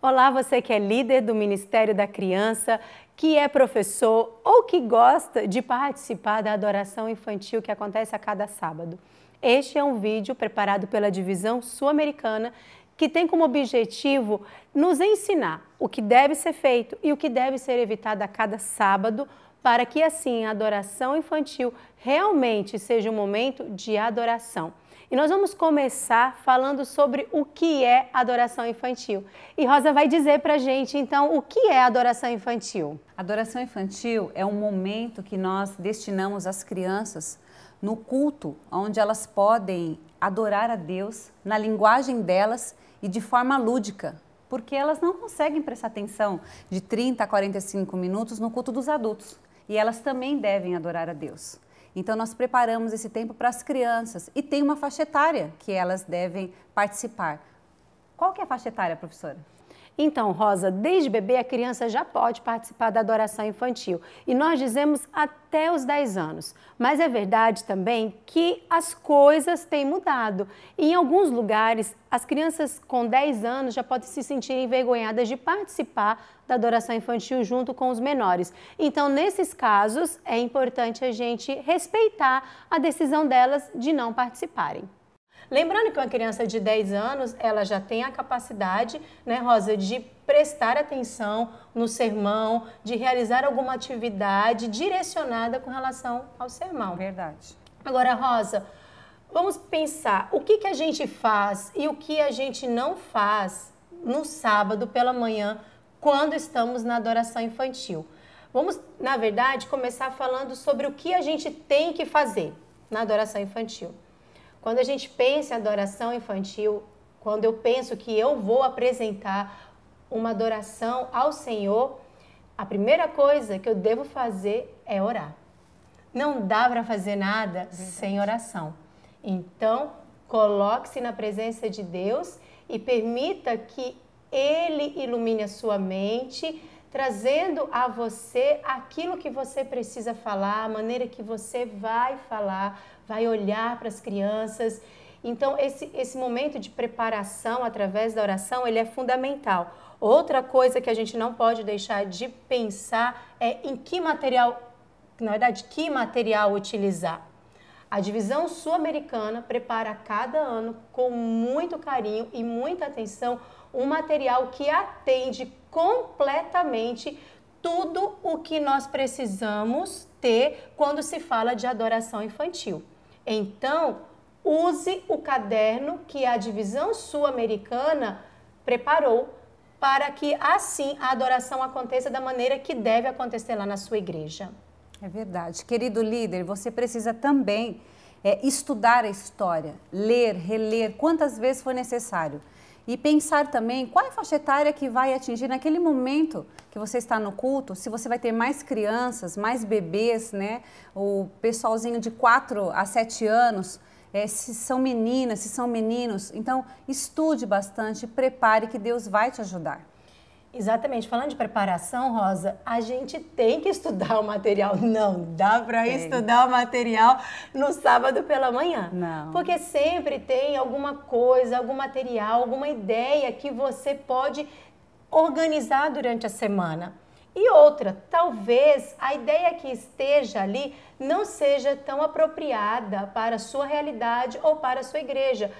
Olá, você que é líder do Ministério da Criança, que é professor ou que gosta de participar da adoração infantil que acontece a cada sábado. Este é um vídeo preparado pela Divisão Sul-Americana que tem como objetivo nos ensinar o que deve ser feito e o que deve ser evitado a cada sábado para que assim a adoração infantil realmente seja um momento de adoração. E nós vamos começar falando sobre o que é adoração infantil. E Rosa vai dizer pra gente, então, o que é adoração infantil? Adoração infantil é um momento que nós destinamos às crianças no culto, onde elas podem adorar a Deus na linguagem delas e de forma lúdica, porque elas não conseguem prestar atenção de 30 a 45 minutos no culto dos adultos. E elas também devem adorar a Deus. Então, nós preparamos esse tempo para as crianças e tem uma faixa etária que elas devem participar. Qual que é a faixa etária, professora? Então, Rosa, desde bebê a criança já pode participar da adoração infantil e nós dizemos até os 10 anos. Mas é verdade também que as coisas têm mudado. E em alguns lugares, as crianças com 10 anos já podem se sentir envergonhadas de participar da adoração infantil junto com os menores. Então, nesses casos, é importante a gente respeitar a decisão delas de não participarem. Lembrando que uma criança de 10 anos, ela já tem a capacidade, né, Rosa, de prestar atenção no sermão, de realizar alguma atividade direcionada com relação ao sermão. Verdade. Agora, Rosa, vamos pensar o que a gente faz e o que a gente não faz no sábado pela manhã, quando estamos na adoração infantil. Vamos, na verdade, começar falando sobre o que a gente tem que fazer na adoração infantil. Quando a gente pensa em adoração infantil, quando eu penso que eu vou apresentar uma adoração ao Senhor, a primeira coisa que eu devo fazer é orar. Não dá para fazer nada sem oração. Então, coloque-se na presença de Deus e permita que Ele ilumine a sua mente, trazendo a você aquilo que você precisa falar, a maneira que você vai falar, vai olhar para as crianças. Então, esse momento de preparação através da oração, ele é fundamental. Outra coisa que a gente não pode deixar de pensar é em que material, na verdade, que material utilizar. A Divisão Sul-Americana prepara a cada ano, com muito carinho e muita atenção, um material que atende completamente tudo o que nós precisamos ter quando se fala de adoração infantil. Então, use o caderno que a Divisão Sul-Americana preparou para que assim a adoração aconteça da maneira que deve acontecer lá na sua igreja. É verdade. Querido líder, você precisa também estudar a história, ler, reler, quantas vezes for necessário. E pensar também qual é a faixa etária que vai atingir naquele momento que você está no culto, se você vai ter mais crianças, mais bebês, né? O pessoalzinho de 4 a 7 anos, se são meninas, se são meninos. Então, estude bastante, prepare que Deus vai te ajudar. Exatamente. Falando de preparação, Rosa, a gente tem que estudar o material. Não dá para estudar o material no sábado pela manhã. Não. Porque sempre tem alguma coisa, algum material, alguma ideia que você pode organizar durante a semana. E outra, talvez a ideia que esteja ali não seja tão apropriada para a sua realidade ou para a sua igreja.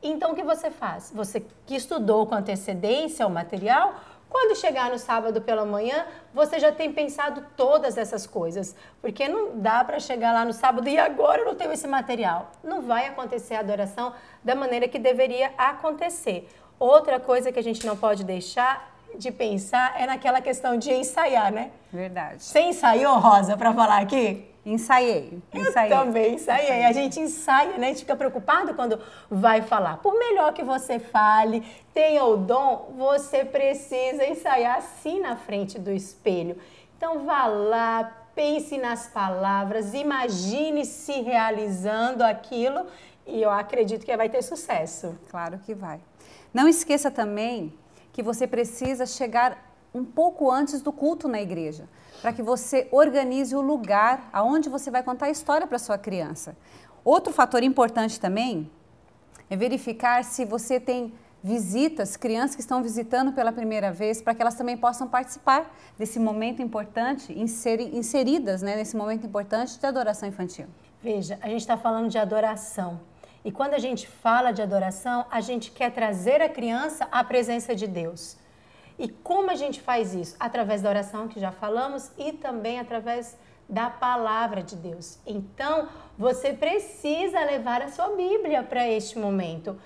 Então, o que você faz? Você que estudou com antecedência o material, quando chegar no sábado pela manhã, você já tem pensado todas essas coisas. Porque não dá para chegar lá no sábado e agora eu não tenho esse material. Não vai acontecer a adoração da maneira que deveria acontecer. Outra coisa que a gente não pode deixar de pensar é naquela questão de ensaiar, né? Verdade. Você ensaiou, Rosa, para falar aqui? Ensaiei. Eu também ensaiei. A gente ensaia, né? A gente fica preocupado quando vai falar. Por melhor que você fale, tenha o dom, você precisa ensaiar assim na frente do espelho. Então vá lá, pense nas palavras, imagine-se realizando aquilo e eu acredito que vai ter sucesso. Claro que vai. Não esqueça também que você precisa chegar um pouco antes do culto na igreja, para que você organize o lugar aonde você vai contar a história para sua criança. Outro fator importante também é verificar se você tem visitas, crianças que estão visitando pela primeira vez, para que elas também possam participar desse momento importante, inseridas, né, nesse momento importante de adoração infantil. Veja, a gente está falando de adoração. E quando a gente fala de adoração, a gente quer trazer a criança à presença de Deus. E como a gente faz isso? Através da oração, que já falamos, e também através da palavra de Deus. Então, você precisa levar a sua Bíblia para este momento.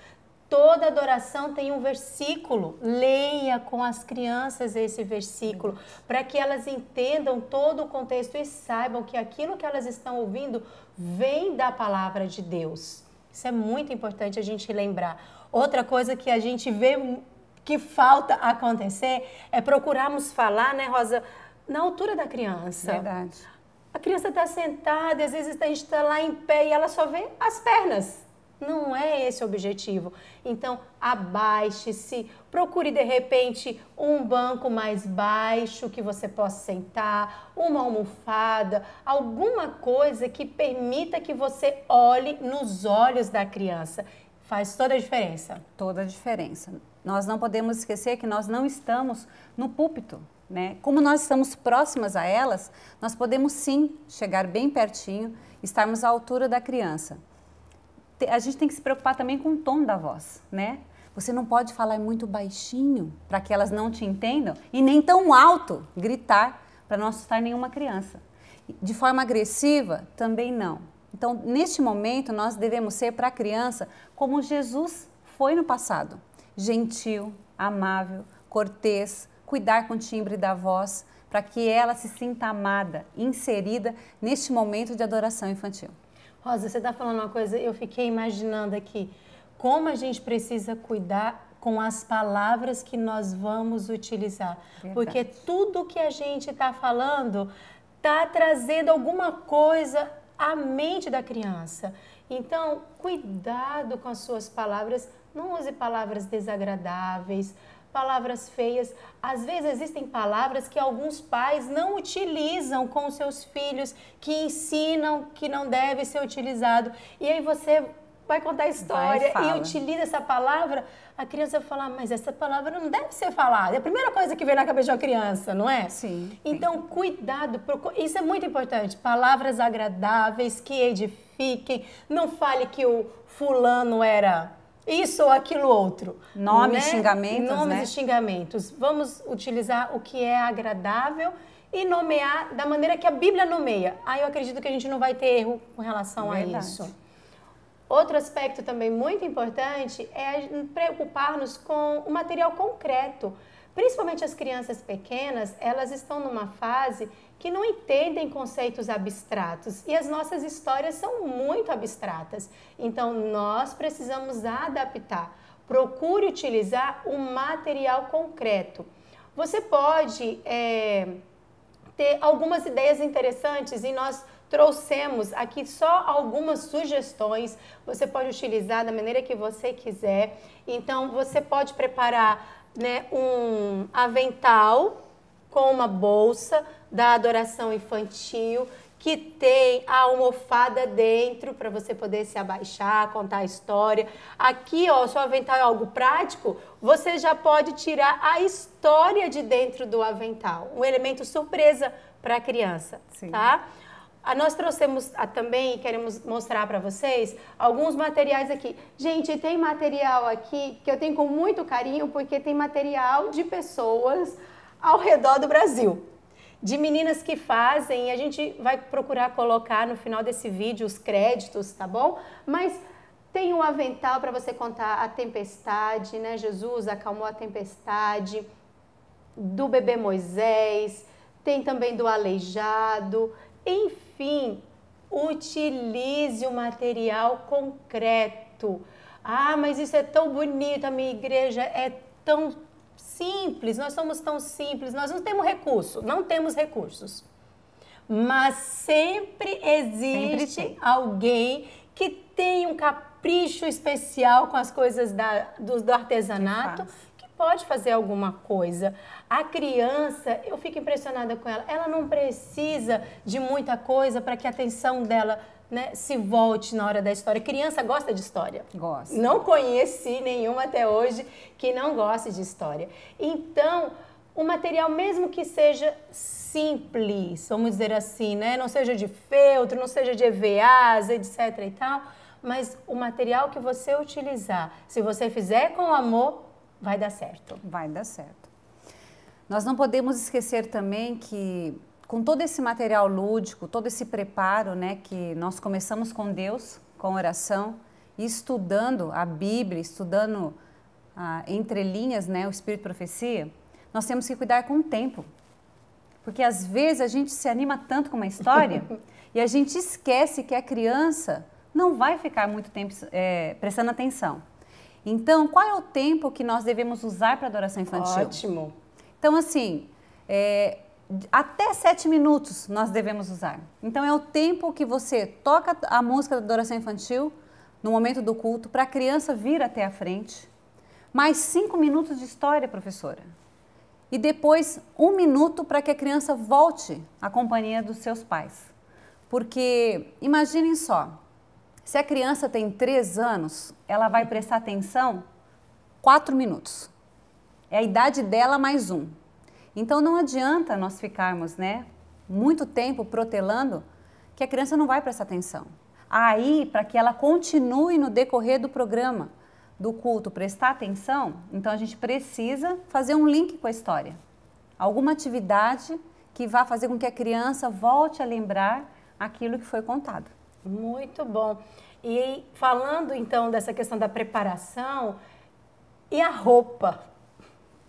Toda adoração tem um versículo. Leia com as crianças esse versículo, para que elas entendam todo o contexto e saibam que aquilo que elas estão ouvindo vem da palavra de Deus. Isso é muito importante a gente lembrar. Outra coisa que a gente vê que falta acontecer é procurarmos falar, né, Rosa, na altura da criança. Verdade. A criança está sentada, às vezes a gente está lá em pé e ela só vê as pernas. Não é esse o objetivo. Então, abaixe-se, procure de repente um banco mais baixo que você possa sentar, uma almofada, alguma coisa que permita que você olhe nos olhos da criança. Faz toda a diferença. Toda a diferença. Nós não podemos esquecer que nós não estamos no púlpito, né? Como nós estamos próximas a elas, nós podemos sim chegar bem pertinho, estarmos à altura da criança. A gente tem que se preocupar também com o tom da voz, né? Você não pode falar muito baixinho para que elas não te entendam e nem tão alto gritar para não assustar nenhuma criança. De forma agressiva, também não. Então, neste momento, nós devemos ser para a criança como Jesus foi no passado. Gentil, amável, cortês, cuidar com o timbre da voz, para que ela se sinta amada, inserida neste momento de adoração infantil. Rosa, você está falando uma coisa, eu fiquei imaginando aqui, como a gente precisa cuidar com as palavras que nós vamos utilizar. Verdade. Porque tudo que a gente está falando está trazendo alguma coisa à mente da criança. Então, cuidado com as suas palavras, não use palavras desagradáveis, palavras feias. Às vezes existem palavras que alguns pais não utilizam com os seus filhos, que ensinam que não deve ser utilizado. E aí você vai contar a história e utiliza essa palavra, a criança vai falar, mas essa palavra não deve ser falada. É a primeira coisa que vem na cabeça de uma criança, não é? Sim. Então, cuidado, isso é muito importante. Palavras agradáveis, que edifiquem. Não fale que o fulano era isso ou aquilo outro. Nomes, né? Xingamentos, Nomes né? e xingamentos. Vamos utilizar o que é agradável e nomear da maneira que a Bíblia nomeia. Aí eu acredito que a gente não vai ter erro com relação a isso. Outro aspecto também muito importante é preocupar-nos com o material concreto. Principalmente as crianças pequenas, elas estão numa fase que não entendem conceitos abstratos e as nossas histórias são muito abstratas. Então, nós precisamos adaptar. Procure utilizar um material concreto. Você pode ter algumas ideias interessantes e nós trouxemos aqui só algumas sugestões. Você pode utilizar da maneira que você quiser. Então, você pode preparar, né, um avental com uma bolsa da adoração infantil que tem a almofada dentro para você poder se abaixar, contar a história. Aqui, ó, se o avental é algo prático, você já pode tirar a história de dentro do avental, um elemento surpresa para a criança, tá? Nós trouxemos também, queremos mostrar para vocês, alguns materiais aqui. Gente, tem material aqui que eu tenho com muito carinho, porque tem material de pessoas ao redor do Brasil. De meninas que fazem, e a gente vai procurar colocar no final desse vídeo os créditos, tá bom? Mas tem um avental para você contar a tempestade, né? Jesus acalmou a tempestade, do bebê Moisés, tem também do aleijado. Enfim, utilize o material concreto. Ah, mas isso é tão bonito, a minha igreja é tão simples, nós somos tão simples, nós não temos recurso, não temos recursos. Mas sempre existe alguém que tem um capricho especial com as coisas do artesanato, que pode fazer alguma coisa. A criança, eu fico impressionada com ela, ela não precisa de muita coisa para que a atenção dela né, se volte na hora da história. Criança gosta de história. Gosta. Não conheci nenhuma até hoje que não goste de história. Então, o material, mesmo que seja simples, vamos dizer assim, né, não seja de feltro, não seja de EVAs, etc e tal, mas o material que você utilizar, se você fizer com amor, vai dar certo. Vai dar certo. Nós não podemos esquecer também que, com todo esse material lúdico, todo esse preparo, né, que nós começamos com Deus, com oração, e estudando a Bíblia, estudando entre linhas, né, o Espírito de Profecia, nós temos que cuidar com o tempo. Porque às vezes a gente se anima tanto com uma história e a gente esquece que a criança não vai ficar muito tempo prestando atenção. Então, qual é o tempo que nós devemos usar para adoração infantil? Ótimo. Então, assim, até 7 minutos nós devemos usar. Então, é o tempo que você toca a música da adoração infantil no momento do culto para a criança vir até a frente. Mais 5 minutos de história, professora. E depois 1 minuto para que a criança volte à companhia dos seus pais. Porque, imaginem só, se a criança tem 3 anos, ela vai prestar atenção 4 minutos. É a idade dela mais 1. Então não adianta nós ficarmos, né, muito tempo protelando que a criança não vai prestar atenção. Aí, para que ela continue no decorrer do programa, do culto, prestar atenção, então a gente precisa fazer um link com a história. Alguma atividade que vá fazer com que a criança volte a lembrar aquilo que foi contado. Muito bom. E falando então dessa questão da preparação, e a roupa?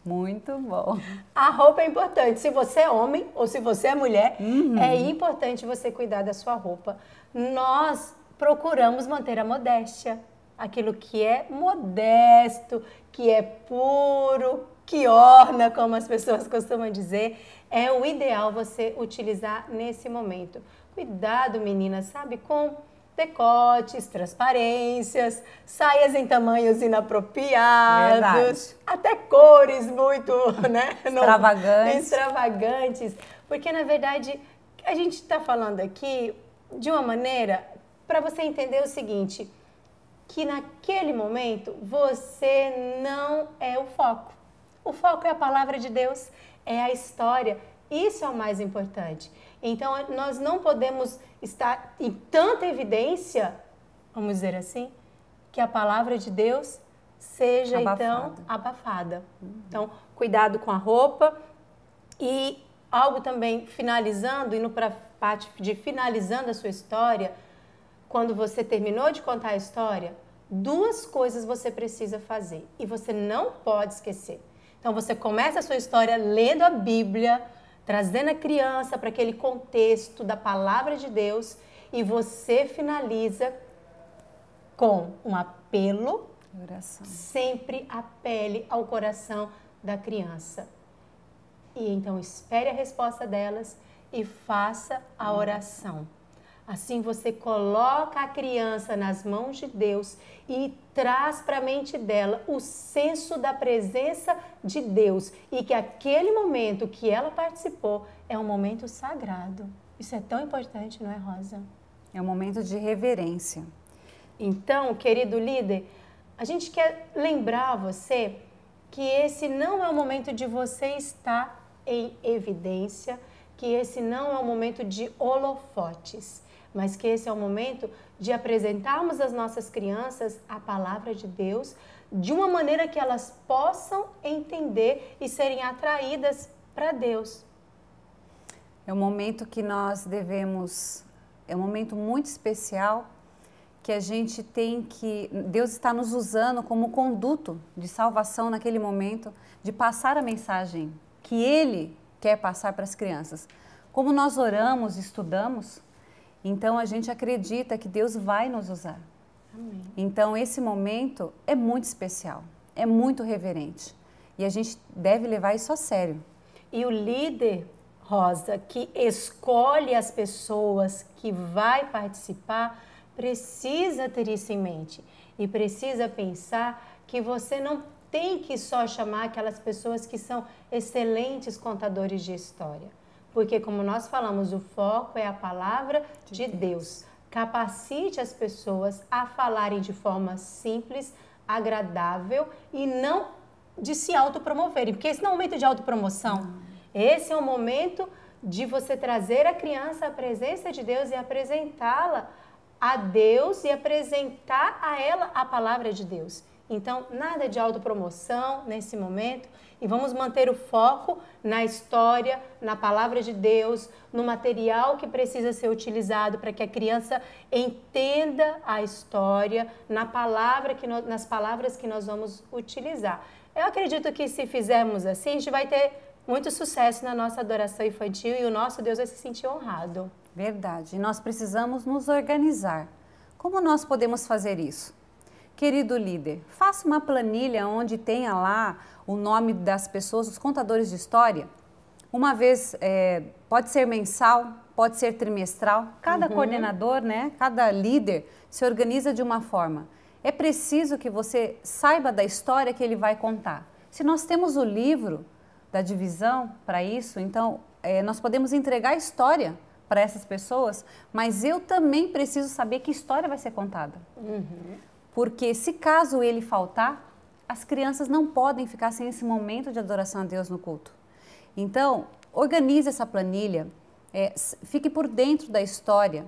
Muito bom. A roupa é importante. Se você é homem ou se você é mulher, é importante você cuidar da sua roupa. Nós procuramos manter a modéstia. Aquilo que é modesto, que é puro, que orna, como as pessoas costumam dizer, é o ideal você utilizar nesse momento. Cuidado, meninas, sabe, com decotes, transparências, saias em tamanhos inapropriados, verdade. até cores muito, né, Extravagantes. porque na verdade a gente está falando aqui de uma maneira para você entender o seguinte, que naquele momento você não é o foco. O foco é a palavra de Deus, é a história. Isso é o mais importante. Então, nós não podemos estar em tanta evidência, vamos dizer assim, que a palavra de Deus seja, então, abafada. Então, cuidado com a roupa. E algo também, finalizando, indo para a parte de finalizando a sua história, quando você terminou de contar a história, 2 coisas você precisa fazer e você não pode esquecer. Então, você começa a sua história lendo a Bíblia, trazendo a criança para aquele contexto da palavra de Deus e você finaliza com um apelo, oração. Sempre apele ao coração da criança. E então espere a resposta delas e faça a oração. Assim você coloca a criança nas mãos de Deus e traz para a mente dela o senso da presença de Deus e que aquele momento que ela participou é um momento sagrado. Isso é tão importante, não é, Rosa? É um momento de reverência. Então, querido líder, a gente quer lembrar você que esse não é o momento de você estar em evidência, que esse não é o momento de holofotes, mas que esse é o momento de apresentarmos às nossas crianças a palavra de Deus de uma maneira que elas possam entender e serem atraídas para Deus. É um momento que nós devemos, é um momento muito especial que a gente tem que, Deus está nos usando como conduto de salvação naquele momento, de passar a mensagem que Ele quer passar para as crianças. Como nós oramos, estudamos, então a gente acredita que Deus vai nos usar. Amém. Então esse momento é muito especial, é muito reverente e a gente deve levar isso a sério. E o líder, Rosa, que escolhe as pessoas que vai participar, precisa ter isso em mente e precisa pensar que você não tem que só chamar aquelas pessoas que são excelentes contadores de história. Porque, como nós falamos, o foco é a palavra de Deus. capacite as pessoas a falarem de forma simples, agradável e não de se autopromoverem, porque esse não é um momento de autopromoção. Esse é um momento de você trazer a criança à presença de Deus e apresentá-la a Deus e apresentar a ela a palavra de Deus. Então, nada de autopromoção nesse momento e vamos manter o foco na história, na palavra de Deus, no material que precisa ser utilizado para que a criança entenda a história, nas palavras que nós vamos utilizar. Eu acredito que se fizermos assim, a gente vai ter muito sucesso na nossa adoração infantil e o nosso Deus vai se sentir honrado. Verdade. E nós precisamos nos organizar. Como nós podemos fazer isso? Querido líder, faça uma planilha onde tenha lá o nome das pessoas, os contadores de história. Uma vez, pode ser mensal, pode ser trimestral. Cada coordenador, né, cada líder se organiza de uma forma. É preciso que você saiba da história que ele vai contar. Se nós temos o livro da divisão para isso, então nós podemos entregar a história para essas pessoas, mas eu também preciso saber que história vai ser contada. Porque se caso ele faltar, as crianças não podem ficar sem esse momento de adoração a Deus no culto. Então, organize essa planilha, fique por dentro da história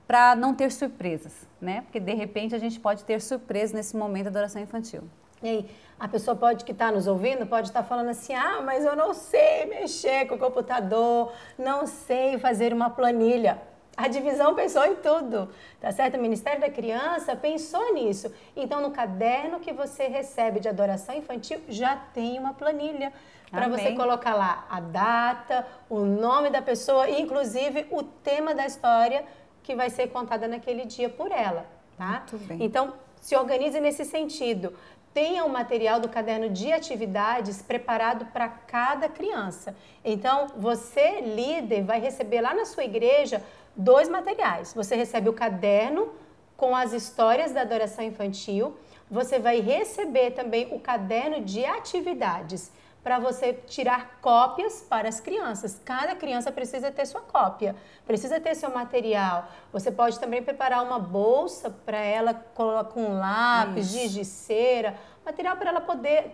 para não ter surpresas, né? Porque de repente a gente pode ter surpresa nesse momento de adoração infantil. E aí, a pessoa que está nos ouvindo pode estar falando assim, mas eu não sei mexer com o computador, não sei fazer uma planilha. A divisão pensou em tudo, tá certo? O Ministério da Criança pensou nisso. Então, no caderno que você recebe de adoração infantil, já tem uma planilha para você colocar lá a data, o nome da pessoa e, inclusive, o tema da história que vai ser contada naquele dia por ela, tá? Muito bem. Então, se organize nesse sentido. Tenha um material do caderno de atividades preparado para cada criança. Então, você, líder, vai receber lá na sua igreja 2 materiais. Você recebe o caderno com as histórias da adoração infantil. Você vai receber também o caderno de atividades para você tirar cópias para as crianças. Cada criança precisa ter sua cópia, precisa ter seu material. Você pode também preparar uma bolsa para ela com lápis, giz de cera, material para ela poder,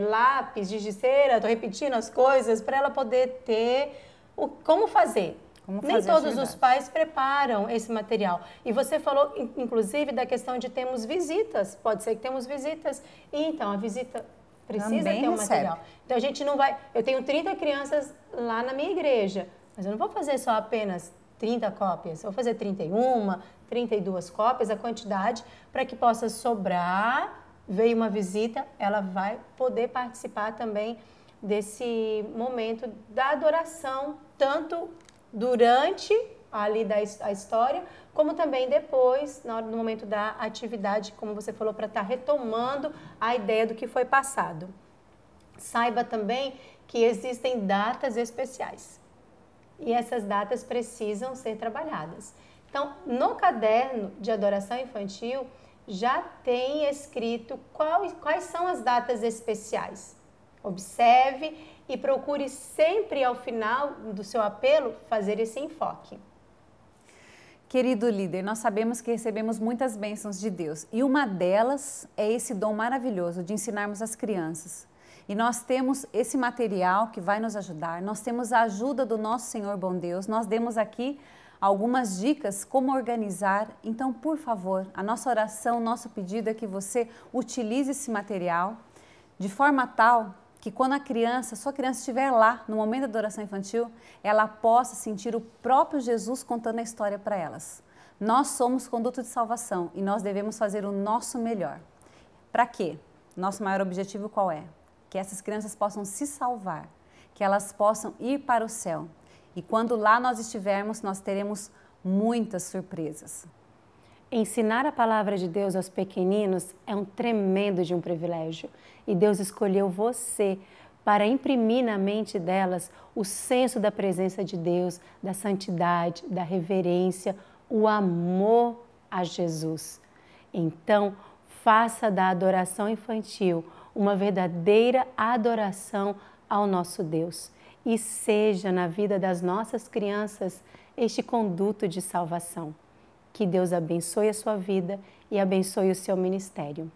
lápis, giz de cera, estou repetindo as coisas, para ela poder ter como fazer. Nem todos os pais preparam esse material. E você falou, inclusive, da questão de termos visitas. Pode ser que temos visitas. E então, a visita precisa ter um material. Então, a gente não vai... Eu tenho 30 crianças lá na minha igreja, mas eu não vou fazer só apenas 30 cópias. Eu vou fazer 31, 32 cópias, a quantidade, para que possa sobrar. Veio uma visita, ela vai poder participar também desse momento da adoração, tanto durante ali a história, como também depois, no momento da atividade, como você falou, para estar retomando a ideia do que foi passado. Saiba também que existem datas especiais e essas datas precisam ser trabalhadas. Então, no caderno de adoração infantil, já tem escrito quais são as datas especiais. Observe e procure sempre, ao final do seu apelo, fazer esse enfoque. Querido líder, nós sabemos que recebemos muitas bênçãos de Deus e uma delas é esse dom maravilhoso de ensinarmos as crianças. E nós temos esse material que vai nos ajudar, nós temos a ajuda do nosso Senhor bom Deus, nós demos aqui algumas dicas como organizar. Então, por favor, a nossa oração, o nosso pedido é que você utilize esse material de forma tal que quando sua criança estiver lá no momento da adoração infantil, ela possa sentir o próprio Jesus contando a história para elas. Nós somos conduto de salvação e nós devemos fazer o nosso melhor. Para quê? Nosso maior objetivo qual é? Que essas crianças possam se salvar, que elas possam ir para o céu. E quando lá nós estivermos, nós teremos muitas surpresas. Ensinar a palavra de Deus aos pequeninos é um tremendo de um privilégio. E Deus escolheu você para imprimir na mente delas o senso da presença de Deus, da santidade, da reverência, o amor a Jesus. Então, faça da adoração infantil uma verdadeira adoração ao nosso Deus. E seja na vida das nossas crianças este conduto de salvação. Que Deus abençoe a sua vida e abençoe o seu ministério.